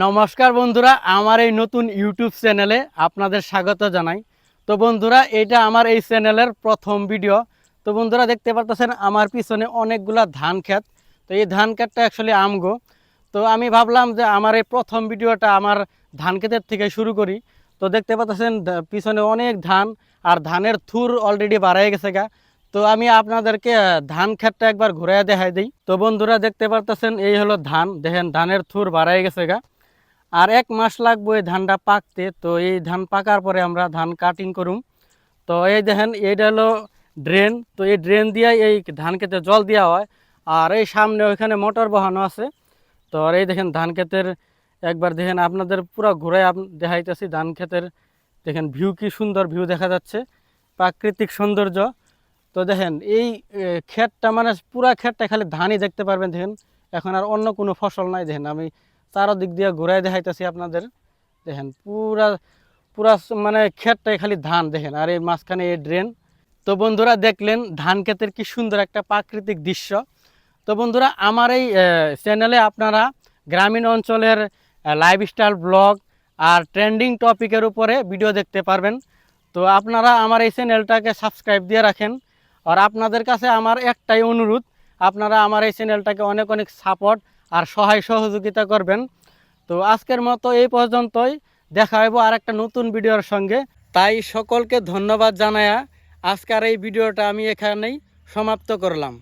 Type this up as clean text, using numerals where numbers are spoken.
নমস্কার বন্ধুরা, আমার এই নতুন ইউটিউব চ্যানেলে আপনাদের স্বাগত জানাই। তো বন্ধুরা, এটা আমার এই চ্যানেলের প্রথম ভিডিও। তো বন্ধুরা, দেখতে পাচ্ছেন আমার পিছনে অনেকগুলা ধান ক্ষেত। তো এই ধান ক্ষেতটা অ্যাকচুয়ালি আমগো। তো আমি ভাবলাম যে আমার এই প্রথম ভিডিওটা আমার ধান ক্ষেতের থেকে শুরু করি। তো দেখতে পাচ্ছেন পিছনে অনেক ধান, আর ধানের থুর অলরেডি বাড়াই গেছে গা। তো আমি আপনাদেরকে ধান ক্ষেতটা একবার ঘুরাইয়া দেখাই দিই। তো বন্ধুরা, দেখতে পাচ্ছেন এই হলো ধান, দেখেন ধানের থুর বাড়াই গেছে গা। আর 1 মাস লাগবে এই ধানটা পাকতে। তো এই ধান পাকার পরে আমরা ধান কাটিং করুম। তো এই দেখেন, এইটা হলো ড্রেন। তো এই ড্রেন দিয়ে এই ধান খেতে জল দেওয়া হয়। আর এই সামনে ওইখানে মোটর বসানো আছে। তো আর এই দেখেন ধান ক্ষেতের, একবার দেখেন আপনাদের পুরো ঘুরাই দেখাইতেছি ধান ক্ষেতের। দেখেন ভিউ, কি সুন্দর ভিউ দেখা যাচ্ছে, প্রাকৃতিক সৌন্দর্য। তো দেখেন এই ক্ষেতটা, মানে পুরা ক্ষেতটা খালি ধানই দেখতে পারবেন। দেখেন এখন আর অন্য কোনো ফসল নাই। দেখেন আমি চারদিক দিয়ে ঘুরাই দেখাইতেছি আপনাদের। দেখেন পুরা পুরা মানে ক্ষেতটাই খালি ধান। দেখেন আর এই মাঝখানে এই ড্রেন। তো বন্ধুরা, দেখলেন ধান ক্ষেতের কি সুন্দর একটা প্রাকৃতিক দৃশ্য। তো বন্ধুরা, আমার এই চ্যানেলে আপনারা গ্রামীণ অঞ্চলের লাইফস্টাইল ব্লগ আর ট্রেন্ডিং টপিকের উপরে ভিডিও দেখতে পারবেন। তো আপনারা আমার এই চ্যানেলটাকে সাবস্ক্রাইব দিয়ে রাখেন। আর আপনাদের কাছে আমার একটাই অনুরোধ, আপনারা আমার এই চ্যানেলটাকে অনেক অনেক সাপোর্ট আর সহায় সহযোগিতা করবেন। তো আজকের মতো এই পর্যন্তই। দেখা হইব আর একটা নতুন ভিডিওর সঙ্গে। তাই সকলকে ধন্যবাদ জানায়া আজকের এই ভিডিওটা আমি এখানেই সমাপ্ত করলাম।